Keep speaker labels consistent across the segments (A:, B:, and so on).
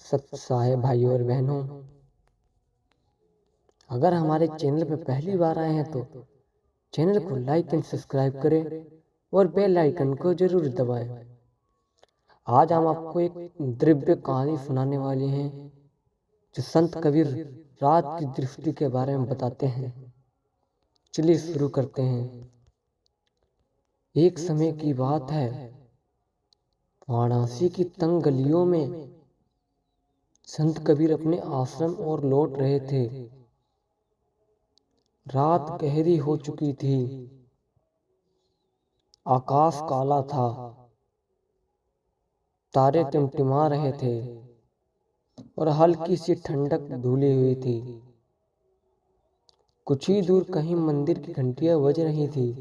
A: सत्साहे भाइयों और बहनों, अगर हमारे चैनल पर पहली बार आए हैं तो चैनल को लाइक एंड सब्सक्राइब करें और बेल आइकन को जरूर दबाएं। आज हम आपको एक दिव्य कहानी सुनाने वाले हैं जो संत कबीर रात की दृष्टि के बारे में बताते हैं। चलिए शुरू करते हैं। एक समय की बात है, वाराणसी की तंग गलियों में संत कबीर अपने आश्रम और लौट रहे थे। रात गहरी हो चुकी थी, आकाश काला था, तारे टिमटिमा रहे थे और हल्की सी ठंडक धुली हुई थी। कुछ ही दूर कहीं मंदिर की घंटियां बज रही थी,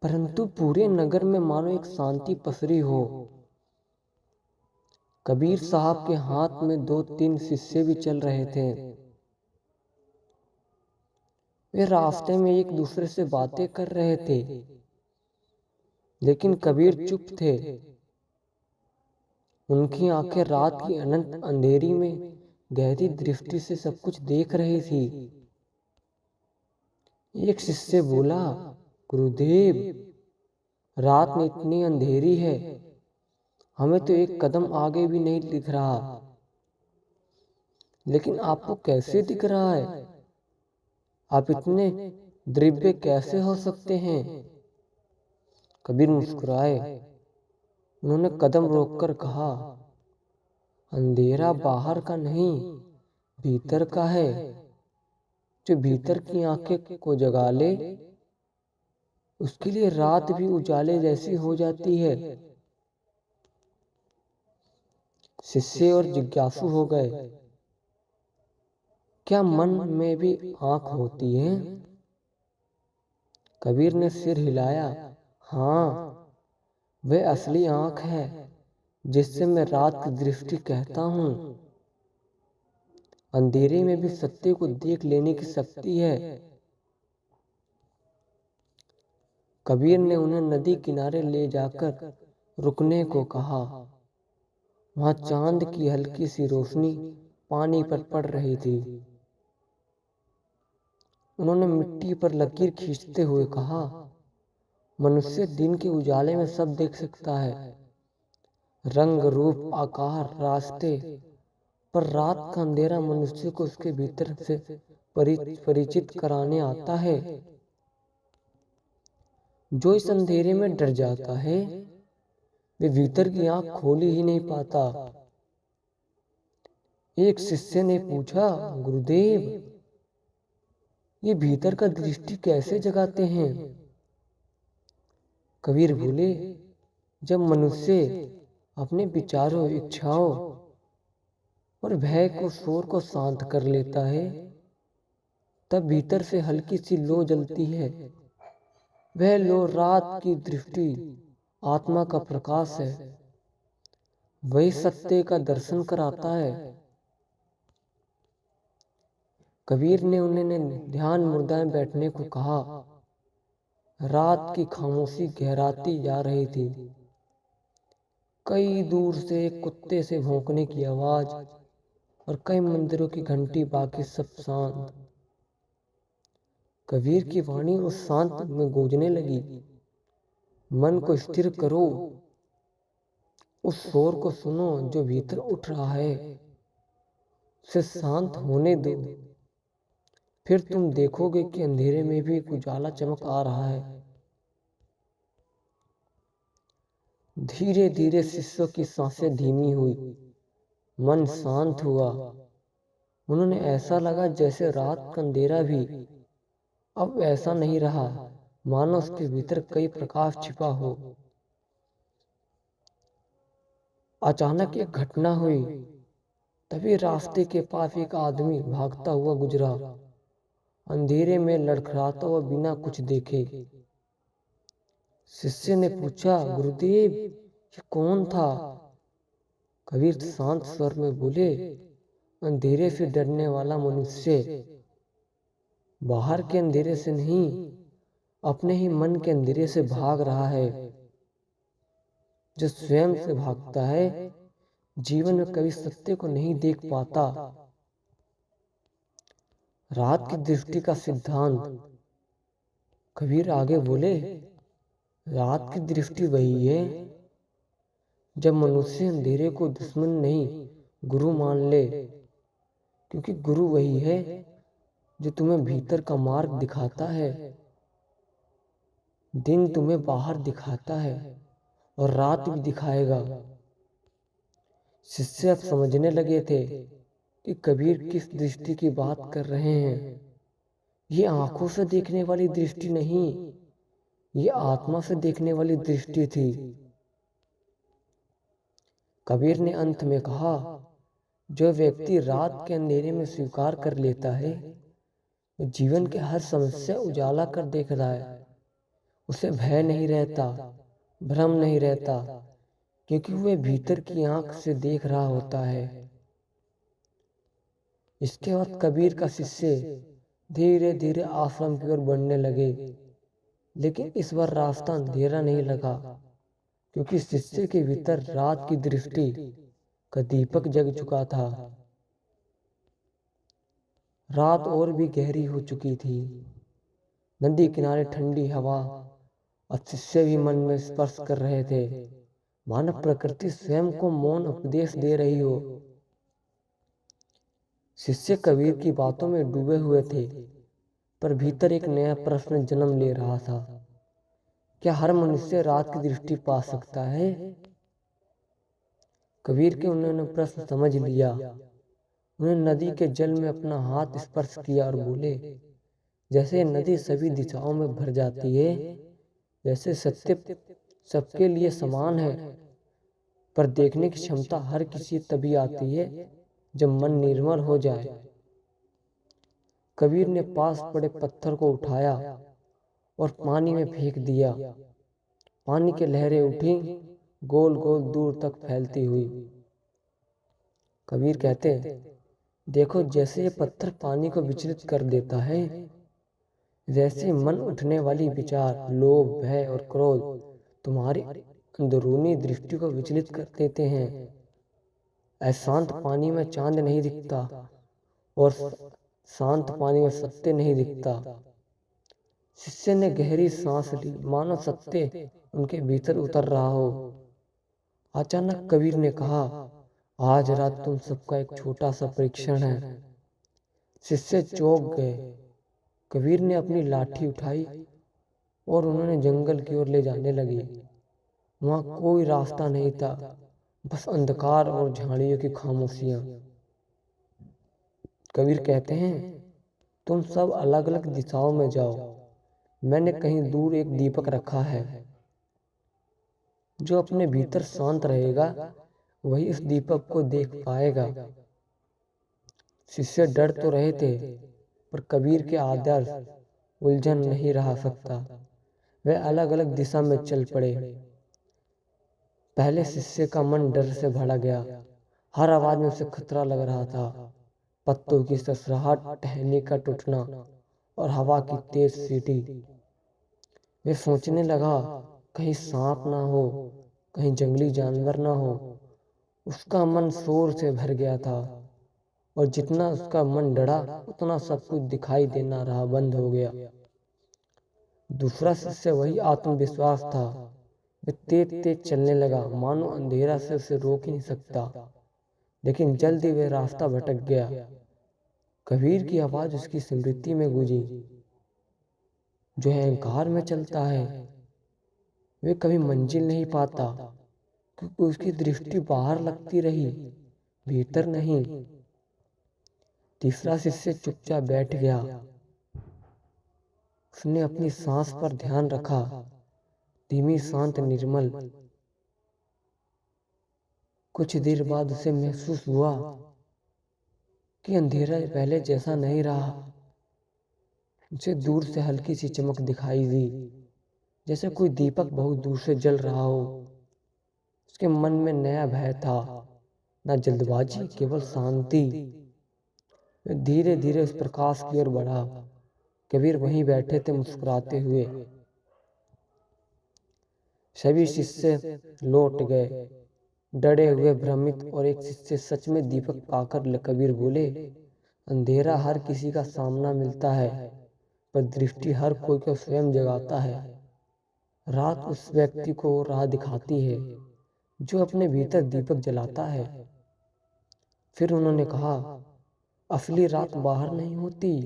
A: परंतु पूरे नगर में मानो एक शांति पसरी हो। कबीर साहब के हाथ में 2-3 शिष्य भी चल रहे थे। वे रास्ते में एक दूसरे से बातें कर रहे थे, लेकिन कबीर चुप थे। उनकी आंखें रात की अनंत अंधेरी में गहरी दृष्टि से सब कुछ देख रही थी। एक शिष्य बोला, गुरुदेव, रात में इतनी अंधेरी है, हमें तो एक कदम आगे भी नहीं दिख रहा, लेकिन आपको कैसे दिख रहा है? आप इतने दिव्य कैसे हो सकते हैं? कबीर मुस्कुराए। उन्होंने कदम रोककर कहा, अंधेरा बाहर का नहीं, भीतर का है। जो भीतर की आंखें को जगा ले, उसके लिए रात भी उजाले जैसी हो जाती है। शिष्य और जिज्ञासु हो गए, क्या मन में भी आंख होती है? कबीर ने सिर हिलाया, हाँ, वह असली आंख है जिससे मैं रात की दृष्टि कहता हूँ। अंधेरे में भी सत्य को देख लेने की शक्ति है। कबीर ने उन्हें नदी किनारे ले जाकर रुकने को कहा। वहां चांद की हल्की सी रोशनी पानी पर पड़ रही थी। उन्होंने मिट्टी पर लकीर खींचते हुए कहा, मनुष्य दिन के उजाले में सब देख सकता है, रंग रूप आकार रास्ते, पर रात का अंधेरा मनुष्य को उसके भीतर से परिचित कराने आता है। जो इस अंधेरे में डर जाता है, वे भीतर की आंख खोल ही नहीं पाता। एक शिष्य ने पूछा, गुरुदेव, ये भीतर का दृष्टि कैसे जगाते हैं? कबीर बोले, जब मनुष्य अपने विचारों, इच्छाओं और भय को शोर को शांत कर लेता है, तब भीतर से हल्की सी लो जलती है। वह लो रात की दृष्टि, आत्मा का प्रकाश है। वही सत्य का दर्शन कराता है। कबीर ने उन्हें ध्यान मुद्रा में बैठने को कहा। रात की खामोशी गहराती जा रही थी। कई दूर से एक कुत्ते से भौंकने की आवाज और कई मंदिरों की घंटी, बाकी सब शांत। कबीर की वाणी उस शांत में गूंजने लगी, मन को स्थिर करो, उस शोर को सुनो जो भीतर उठ रहा है, उसे शांत होने दो, फिर तुम देखोगे कि अंधेरे में भी उजाला चमक आ रहा है। धीरे धीरे शिष्यों की सांसें धीमी हुई, मन शांत हुआ। उन्होंने ऐसा लगा जैसे रात का अंधेरा भी अब ऐसा नहीं रहा, मानो उसके भीतर कई प्रकाश छिपा हो। अचानक एक घटना हुई। तभी रास्ते के पास एक आदमी भागता हुआ गुजरा, अंधेरे में लड़खड़ाता हुआ बिना कुछ देखे। शिष्य ने पूछा, गुरुदेव, ये कौन था? कबीर शांत स्वर में बोले, अंधेरे से डरने वाला मनुष्य। बाहर के अंधेरे से नहीं, अपने ही मन के अंधेरे से भाग रहा है। जो स्वयं से भागता है, जीवन में कभी सत्य को नहीं देख पाता। रात की दृष्टि का सिद्धांत। कबीर आगे बोले, रात की दृष्टि वही है जब मनुष्य अंधेरे को दुश्मन नहीं गुरु मान ले, क्योंकि गुरु वही है जो तुम्हें भीतर का मार्ग दिखाता है। दिन तुम्हें बाहर दिखाता है और रात भी दिखाएगा। शिष्य अब समझने लगे थे कि कबीर किस दृष्टि की बात कर रहे हैं। ये आंखों से देखने वाली दृष्टि नहीं, ये आत्मा से देखने वाली दृष्टि थी। कबीर ने अंत में कहा, जो व्यक्ति रात के अंधेरे में स्वीकार कर लेता है, वो जीवन के हर समस्या उजाला कर देख रहा है। उसे भय नहीं रहता, भ्रम नहीं रहता, क्योंकि वह भीतर की आंख से देख रहा होता है। इसके बाद कबीर का शिष्य धीरे धीरे आश्रम की ओर बढ़ने लगे, लेकिन इस बार रास्ता अंधेरा नहीं लगा, क्योंकि शिष्य के भीतर रात की दृष्टि का दीपक जग चुका था। रात और भी गहरी हो चुकी थी। नदी किनारे ठंडी हवा और शिष्य भी मन में स्पर्श कर रहे थे, मानो प्रकृति स्वयं को मौन उपदेश दे रही हो। शिष्य कबीर की बातों में डूबे हुए थे, पर भीतर एक नया प्रश्न जन्म ले रहा था। क्या हर मनुष्य रात की दृष्टि पा सकता है? कबीर के उन्होंने प्रश्न समझ लिया। उन्होंने नदी के जल में अपना हाथ स्पर्श किया और बोले, जैसे नदी सभी दिशाओं में भर जाती है, वैसे सत्य सबके लिए समान है, पर देखने की क्षमता हर किसी तभी आती है जब मन निर्मल हो जाए। कबीर ने पास पड़े पत्थर को उठाया और पानी में फेंक दिया। पानी की लहरें उठी, गोल गोल दूर तक फैलती हुई। कबीर कहते, देखो जैसे ये पत्थर पानी को विचलित कर देता है, वैसे मन उठने वाली विचार, लोभ, भय और क्रोध तुम्हारी अंदरूनी दृष्टि को विचलित कर देते हैं। अशांत पानी में चांद नहीं दिखता और शांत पानी में सत्य नहीं दिखता। शिष्य ने गहरी सांस ली, मानो सत्य उनके भीतर उतर रहा हो। अचानक कबीर ने कहा, आज रात तुम सबका एक छोटा सा परीक्षण है। शिष्य चौंक गए। कबीर ने अपनी लाठी उठाई और उन्होंने जंगल की ओर ले जाने लगी। वहां कोई रास्ता नहीं था, बस अंधकार और झाड़ियों की खामोशियां। कबीर कहते हैं, तुम सब अलग अलग दिशाओं में जाओ। मैंने कहीं दूर एक दीपक रखा है। जो अपने भीतर शांत रहेगा, वही इस दीपक को देख पाएगा। शिष्य डर तो रहे थे, पर कबीर के आदर्श उलझन नहीं रहा सकता। वे अलग अलग दिशा में चल पड़े। पहले शिष्य का मन डर से भरा गया। हर आवाज में उसे खतरा लग रहा था। पत्तों की सरसराहट, टहनी का टूटना और हवा की तेज सीटी। वे सोचने लगा, कहीं सांप ना हो, कहीं जंगली जानवर ना हो। उसका मन शोर से भर गया था, और जितना उसका मन डरा, उतना सब कुछ दिखाई देना रहा बंद हो गया। दूसरा शिष्य वही आत्मविश्वास था। वे तेज तेज चलने लगा, मानो अंधेरा से उसे रोक ही नहीं सकता। लेकिन जल्दी वे रास्ता भटक गया। कबीर की आवाज उसकी स्मृति में गूंजी, जो अहंकार में चलता है वे कभी मंजिल नहीं पाता, क्योंकि उसकी दृष्टि बाहर लगती रही, भीतर नहीं। तीसरा शिष्य चुपचाप बैठ गया। उसने अपनी सांस पर ध्यान रखा, धीमी, शांत, निर्मल। कुछ देर बाद उसे महसूस हुआ कि अंधेरा पहले जैसा नहीं रहा। उसे दूर से हल्की सी चमक दिखाई दी, जैसे कोई दीपक बहुत दूर से जल रहा हो। उसके मन में नया भय था, न जल्दबाजी, केवल शांति। धीरे धीरे उस प्रकाश की ओर बढ़ा। कबीर वहीं बैठे थे, मुस्कुराते हुए। सभी शिष्य लौट गए। डरे हुए, भ्रमित और एक शिष्य सच में दीपक पाकर कबीर बोले, अंधेरा हर किसी का सामना मिलता है, पर दृष्टि हर कोई को स्वयं जगाता है। रात उस व्यक्ति को राह दिखाती है जो अपने भीतर दीपक जलाता है। फिर उन्होंने कहा, असली रात बाहर नहीं होती,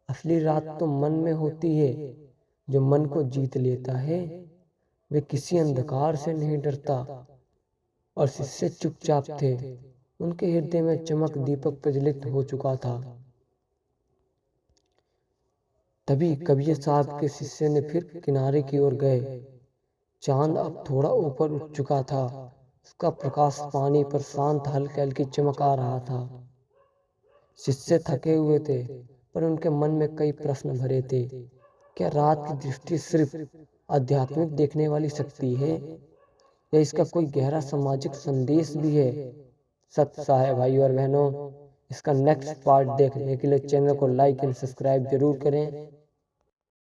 A: असली रात तो मन में होती है। जो मन को जीत लेता है वे किसी अंधकार से नहीं डरता। और शिष्य चुपचाप थे, उनके हृदय में चमक दीपक प्रज्वलित हो चुका था। तभी कबीर साहब के शिष्य ने फिर किनारे की ओर गए। चांद अब थोड़ा ऊपर उठ चुका था, उसका प्रकाश पानी पर शांत हल्की हल्की चमक आ रहा था। शिष्य थके हुए थे, पर उनके मन में कई प्रश्न भरे थे। क्या रात की दृष्टि सिर्फ आध्यात्मिक देखने वाली शक्ति है, या इसका कोई गहरा सामाजिक संदेश भी है? सत्य सा है भाई और बहनों। इसका नेक्स्ट पार्ट देखने के लिए चैनल को लाइक एंड सब्सक्राइब जरूर करें।